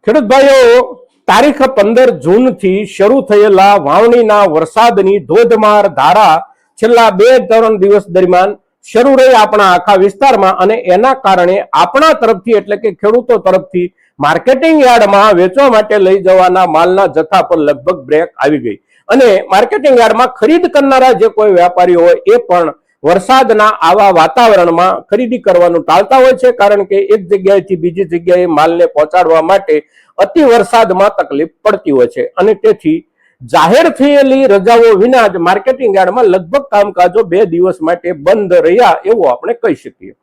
ખેડૂત ભાઈઓ, તારીખ 15 જૂનથી શરૂ થયેલા વાવણીના વરસાદની ધોધમાર ધારા છેલ્લા 2-3 દિવસ દરમિયાન શરૂ રહી આપણા આખા વિસ્તારમાં, અને એના કારણે આપણા તરફથી એટલે કે ખેડૂતો તરફથી માર્કેટિંગ યાર્ડમાં વેચવા માટે લઈ જવાના માલના જથ્થા પર લગભગ બ્રેક આવી ગઈ, અને માર્કેટિંગ યાર્ડમાં ખરીદ કરનારા જે કોઈ વેપારીઓ હોય એ પણ વરસાદના આવા વાતાવરણમાં ખરીદી કરવાનું ટાળતા હોય છે, કારણ કે એક જગ્યાએથી બીજી જગ્યાએ માલને પહોંચાડવા માટે અતિ વરસાદમાં તકલીફ પડતી હોય છે, અને તેથી જાહેર થયેલી રજાઓ વિના જ માર્કેટિંગ યાર્ડમાં લગભગ કામકાજો 2 દિવસ માટે બંધ રહ્યા એવું આપણે કહી શકીએ.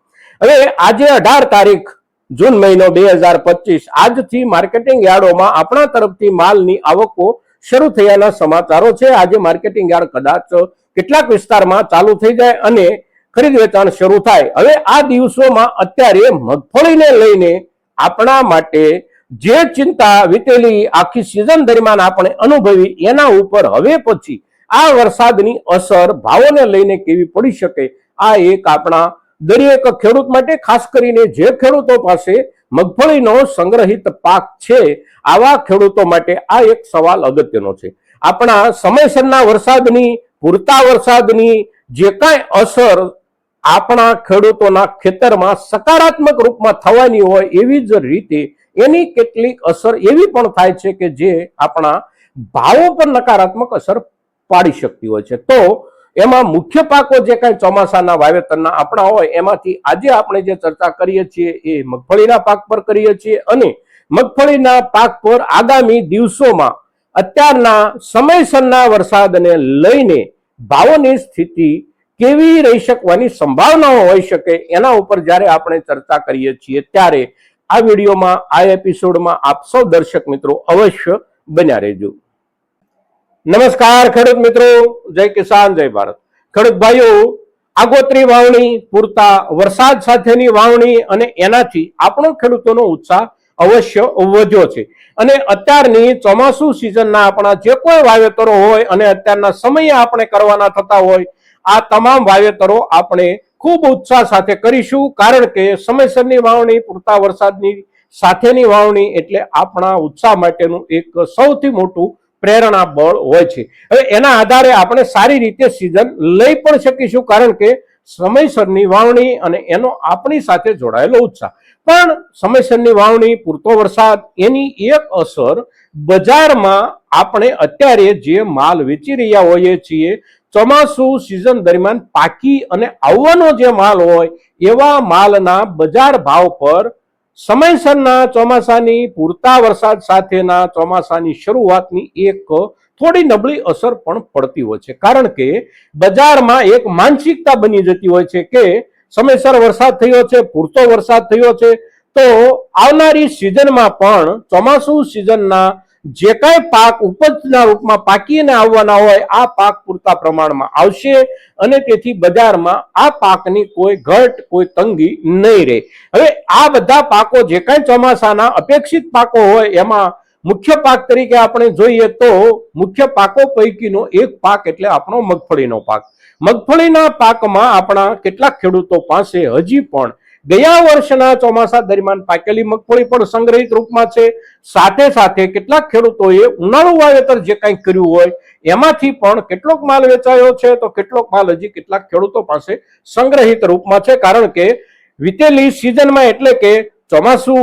હવે આજે 18 તારીખ જૂન મહિનો 2025, આજથી માર્કેટિંગ યાર્ડોમાં આપણા તરફથી માલની આવકો શરૂ થયાના સમાચારો છે. આજે માર્કેટિંગ યાર્ડ કદાચ કેટલાક વિસ્તારમાં ચાલુ થઈ જાય અને ખરીદ વેચાણ શરૂ થાય. હવે આ દિવસોમાં અત્યારે મગફળીને લઈને આપણા માટે જે ચિંતા વીતેલી આખી સિઝન દરમિયાન આપણે અનુભવી, એના ઉપર હવે પછી આ વરસાદની અસર ભાવોને લઈને કેવી પડી શકે, આ એક આપણા દરેક ખેડૂત માટે, ખાસ કરીને જે ખેડૂતો પાસે મગફળીનો સંગ્રહિત પાક છે આવા ખેડૂતો માટે આ એક સવાલ અગત્યનો છે. આપણા સમયસરના વરસાદની, પૂરતા વરસાદની જે કાંઈ અસર આપણા ખેડૂતોના ખેતરમાં સકારાત્મક રૂપમાં થવાની હોય, એવી જ રીતે એની કેટલીક અસર એવી પણ થાય છે કે જે આપણા ભાવો પર નકારાત્મક અસર પાડી શકતી હોય છે. તો એમાં મુખ્ય પાકો જે કાંઈ ચોમાસાના વાવેતરના આપણા હોય, એમાંથી આજે આપણે જે ચર્ચા કરીએ છીએ એ મગફળીના પાક પર કરીએ છીએ, અને મગફળીના પાક પર આગામી દિવસોમાં અત્યારના સમયસરના વરસાદને લઈને ભાવોની સ્થિતિ કેવી રહી શકવાની સંભાવનાઓ હોઈ શકે, એના ઉપર જ્યારે આપણે ચર્ચા કરીએ છીએ ત્યારે આ વિડીયોમાં, આ એપિસોડમાં આપ સૌ દર્શક મિત્રો અવશ્ય બન્યા રહેજો. નમસ્કાર ખેડૂત મિત્રો, જય કિસાન, જય ભારત. ખેડૂત ભાઈઓ, આગોતરી વાવણી, પૂરતા વરસાદ સાથેની વાવણી, અને એનાથી આપણો ખેડૂતોનો ઉત્સાહ અવશ્ય વધ્યો છે. અને અત્યારની ચોમાસુ સિઝનના આપણા જે કોઈ વાવેતરો હોય અને અત્યારના સમયે આપણે કરવાના થતા હોય, આ તમામ વાવેતરો આપણે ખૂબ ઉત્સાહ સાથે કરીશું, કારણ કે સમયસરની વાવણી, પૂરતા વરસાદની સાથેની વાવણી એટલે આપણા ઉત્સાહ માટેનું એક સૌથી મોટું પ્રેરણા બળ હોય છે. હવે એના આધારે આપણે સારી રીતે સિઝન લઈ પણ શકીશું, કારણ કે સમયસરની વાવણી અને એનો આપણી સાથે જોડાયેલો ઉત્સાહ. પણ સમયસરની વાવણી, પૂરતો વરસાદ, એની એક અસર બજારમાં આપણે અત્યારે જે માલ વેચી રહ્યા હોઈએ છીએ, ચોમાસુ સિઝન દરમિયાન પાકી અને આવવાનો જે માલ હોય એવા માલના બજાર ભાવ પર સમયસરના ચોમાસાની, પૂરતા વરસાદ સાથેના ચોમાસાની શરૂઆતની એક થોડી નબળી અસર પણ પડતી હોય છે, કારણ કે બજારમાં એક માનસિકતા બની જતી હોય છે કે સમયસર વરસાદ થયો છે, પૂરતો વરસાદ થયો છે, તો આવનારી સિઝનમાં પણ ચોમાસુ સિઝનના જે કાંઈ પાક ઉપજના રૂપમાં પાકીને આવવાના હોય, આ પાક પૂરતા પ્રમાણમાં આવશે, અને તેથી બજારમાં આ પાકની કોઈ ઘટ, કોઈ તંગી નહીં રહે. હવે આ બધા પાકો જે કાંઈ ચોમાસાના અપેક્ષિત પાકો હોય, એમાં મુખ્ય પાક તરીકે આપણે જોઈએ તો મુખ્ય પાકો પૈકીનો એક પાક એટલે આપણો મગફળીનો પાક. મગફળીના પાકમાં આપણા કેટલાક ખેડૂતો પાસે હજી પણ ગયા વર્ષના ચોમાસા દરમિયાન પાકેલી મગફળી પણ સંગ્રહિત રૂપમાં છે. સાથે સાથે કેટલાક ખેડૂતોએ ઉનાળુ વાવેતર જે કંઈ કર્યું હોય એમાંથી પણ કેટલોક માલ વેચાયો છે, તો કેટલોક માલ હજી કેટલાક ખેડૂતો પાસે સંગ્રહિત રૂપમાં છે, કારણ કે વીતેલી સિઝનમાં એટલે કે ચોમાસુ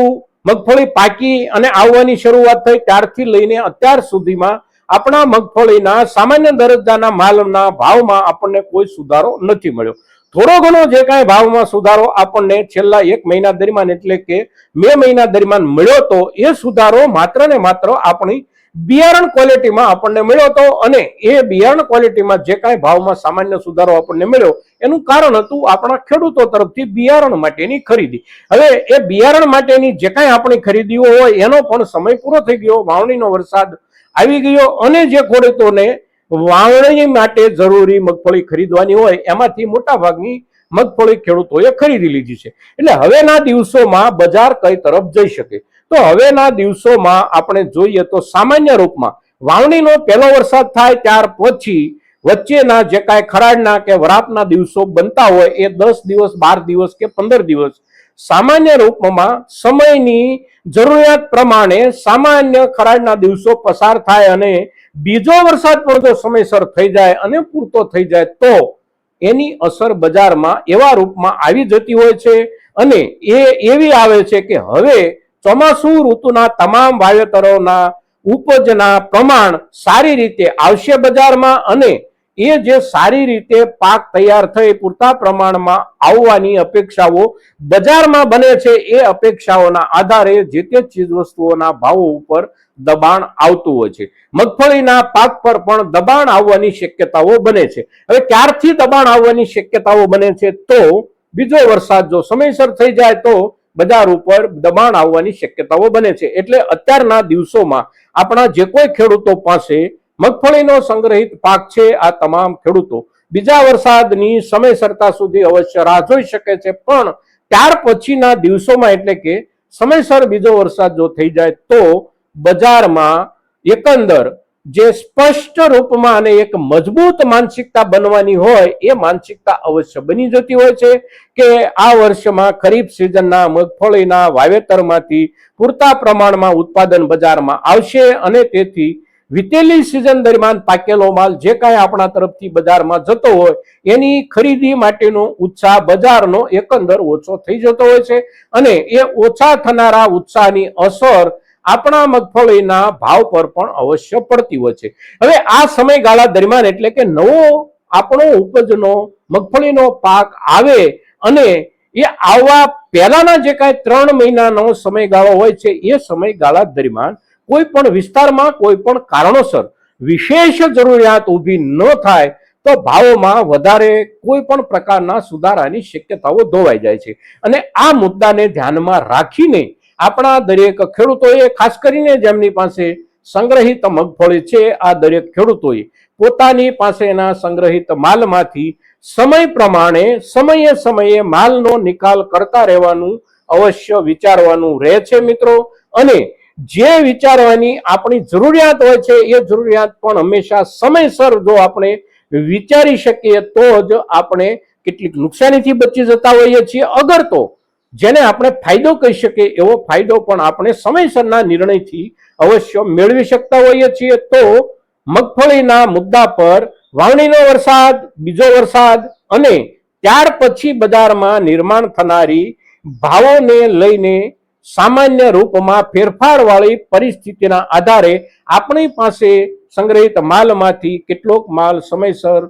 મગફળી પાકી અને આવવાની શરૂઆત થઈ ત્યારથી લઈને અત્યાર સુધીમાં આપણા મગફળીના સામાન્ય દરજ્જાના માલના ભાવમાં આપણને કોઈ સુધારો નથી મળ્યો. થોડો ઘણો જે કાંઈ ભાવમાં સુધારો આપણને છેલ્લા 1 મહિના દરમિયાન એટલે કે મે મહિના દરમિયાન મળ્યો તો એ સુધારો માત્ર ને માત્ર આપણી બિયારણ ક્વોલિટીમાં આપણને મળ્યો હતો, અને એ બિયારણ ક્વોલિટીમાં જે કાંઈ ભાવમાં સામાન્ય સુધારો આપણને મળ્યો એનું કારણ હતું આપણા ખેડૂતો તરફથી બિયારણ માટેની ખરીદી. હવે એ બિયારણ માટેની જે કાંઈ આપણી ખરીદીઓ હોય એનો પણ સમય પૂરો થઈ ગયો, વાવણીનો વરસાદ આવી ગયો, અને જે ખેડૂતોને વાવણી માટે જરૂરી મગફળી ખરીદવાની હોય એમાંથી મોટા ભાગની મગફળી ખેડૂતોએ ખરીદી લીધી છે. એટલે હવેના દિવસોમાં બજાર કઈ તરફ જઈ શકે, તો હવેના દિવસોમાં આપણે જોઈએ તો સામાન્ય રૂપમાં વાવણીનો પહેલો વરસાદ થાય ત્યાર પછી વચ્ચેના જે કાંઈ ખરાડના કે વરાપના દિવસો બનતા હોય એ 10 દિવસ, 12 દિવસ કે 15 દિવસ સામાન્ય રૂપમાં સમયની જરૂરિયાત પ્રમાણે સામાન્ય ખરાડના દિવસો પસાર થાય અને બીજો વરસાદ પણ જો સમયસર થઈ જાય અને પૂરતો થઈ જાય તો એની અસર બજારમાં એવા રૂપમાં આવી જતી હોય છે અને એ એવી આવે છે કે હવે ચોમાસુ ઋતુના તમામ વાવેતરોના ઉપજના પ્રમાણ સારી રીતે આવશે બજારમાં અને એ જે સારી રીતે પાક તૈયાર થઈ પૂરતા પ્રમાણમાં આવવાની અપેક્ષાઓ બજારમાં બને છે એ અપેક્ષાઓના આધારે જે તે ચીજવસ્તુઓના ભાવો ઉપર દબાણ આવતું હોય છે. મગફળીના પાક પર પણ દબાણ આવવાની શક્યતાઓ બને છે. હવે ક્યારથી દબાણ આવવાની શક્યતાઓ બને છે તો બીજો વરસાદ જો સમયસર થઈ જાય તો બજાર ઉપર દબાણ આવવાની શક્યતાઓ બને છે. એટલે અત્યારના દિવસોમાં આપણા જે કોઈ ખેડૂતો પાસે મગફળીનો સંગ્રહિત પાક છે આ તમામ ખેડૂતો બીજા વરસાદની સમયસરતા સુધી અવશ્ય રાહ જોઈ શકે છે, પણ ત્યાર પછીના દિવસોમાં એટલે કે સમયસર બીજો વરસાદ જો થઈ જાય તો બજારમાં એકંદર જે સ્પષ્ટ રૂપમાં અને એક મજબૂત માનસિકતા બનવાની હોય એ માનસિકતા અવશ્ય બની જતી હોય છે કે આ વર્ષમાં ખરીફ સિઝનના મગફળીના વાવેતરમાંથી પૂરતા પ્રમાણમાં ઉત્પાદન બજારમાં આવશે અને તેથી વીતેલી સિઝન દરમિયાન પાકેલો માલ જે કાંઈ આપણા તરફથી બજારમાં જતો હોય એની ખરીદી માટેનો ઉત્સાહ બજારનો એકંદર ઓછો થઈ જતો હોય છે અને એ ઓછા થનારા ઉત્સાહની અસર આપણા મગફળીના ભાવ પર પણ અવશ્ય પડતી હોય છે. હવે આ સમયગાળા દરમિયાન એટલે કે નવો આપણો ઉપજનો મગફળીનો પાક આવે અને એ આવવા પહેલાના જે કાંઈ 3 મહિનાનો સમયગાળો હોય છે એ સમયગાળા દરમિયાન કોઈ પણ વિસ્તારમાં કોઈ પણ કારણોસર વિશેષ જરૂરિયાત ઊભી ન થાય તો ભાવોમાં વધારે કોઈ પણ પ્રકારના સુધારાની શક્યતાઓ ધોવાઈ જાય છે અને આ મુદ્દાને ધ્યાનમાં રાખીને આપણા દરેક ખેડૂતોએ ખાસ કરીને જેમની પાસે સંગ્રહિત મગફળી છે આ દરેક ખેડૂતોએ પોતાની પાસેના સંગ્રહિત માલમાંથી સમય પ્રમાણે સમયે સમયે માલનો નિકાલ કરતા રહેવાનું અવશ્ય વિચારવાનું રહે છે મિત્રો. અને જે વિચારવાની આપણી જરૂરિયાત હોય છે એ જરૂરિયાત પણ હંમેશા સમયસર જો આપણે વિચારી શકીએ તો જ આપણે કેટલીક નુકસાનીથી બચી જતા હોઈએ છીએ. અગર તો જેને આપણે ફાયદો કહી શકીએ એવો ફાયદો પણ આપણે સમયસરના નિર્ણયથી અવશ્ય મેળવી શકતા હોઈએ છીએ. તો મગફળીના મુદ્દા પર વાવણીનો વરસાદ, બીજો વરસાદ અને ત્યાર પછી બજારમાં નિર્માણ થનારી ભાવોને લઈને સામાન્ય રૂપમાં ફેરફાર વાળી પરિસ્થિતિના આધારે આપણી પાસે સંગ્રહિત માલમાંથી કેટલોક માલ સમયસર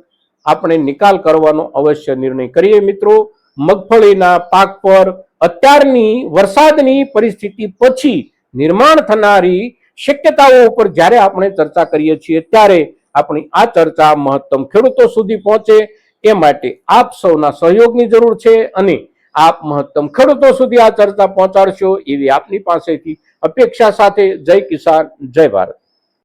આપણે નિકાલ કરવાનો અવશ્ય નિર્ણય કરીએ મિત્રો. મગફળીના પાક પર અત્યારની વરસાદની પરિસ્થિતિ પછી નિર્માણ થનારી શક્યતાઓ ઉપર જ્યારે આપણે ચર્ચા કરીએ છીએ ત્યારે આપણી આ ચર્ચા મહત્તમ ખેડૂતો સુધી પહોંચે એ માટે આપ સૌના સહયોગની જરૂર છે અને આપ મહત્તમ ખેડૂતો સુધી આ ચર્ચા પહોંચાડશો એવી આપની પાસેથી અપેક્ષા સાથે જય કિસાન, જય ભારત.